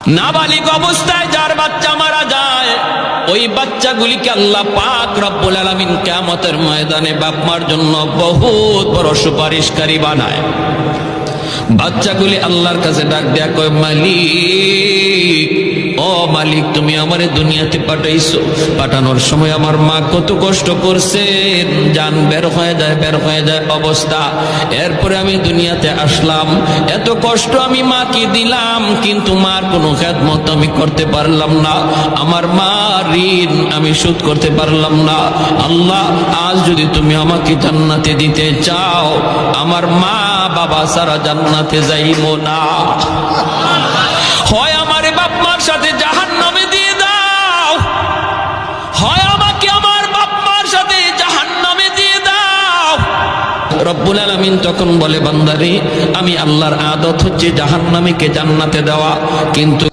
नाबालिग अवस्थाय जार बाच्चा मारा जाए ওই বাচ্চাগুলিকে আল্লাহ পাক রব্বুল আলামিন কিয়ামতের ময়দানে বাপ মার জন্য বহুত বড় সুপারিশকারী বানায়। বাচ্চাগুলি আল্লাহর কাছে ডাক দেয়া কয়, মালিক, ও মালিক, তুমি আমারে দুনিয়াতে পাঠাইছো, পাঠানোর সময় আমার মা কত কষ্ট করছেন, জান বের হয়ে যায় অবস্থা। এরপরে আমি দুনিয়াতে আসলাম, এত কষ্ট আমি মাকে দিলাম, কিন্তু মার কোনো খেদমত আমি করতে পারলাম না, আমার মা ঋণ আমি শোধ করতে পারলাম না। আল্লাহ, আজ যদি তুমি আমাকে জান্নাতে দিতে চাও, আমার মা বাবা সারা জান্নাতে যাইবো না, হয় আমার বাপ মার সাথে জাহান্নামে দিয়ে দাও, হয় আমাকে আমার বাপ মার সাথে জাহান্নামে দিয়ে দাও। রব্বুল আলামিন তখন বলে, বান্দারে, আমি আল্লাহর আদত হচ্ছে জাহান্নামীকে জান্নাতে দেওয়া, কিন্তু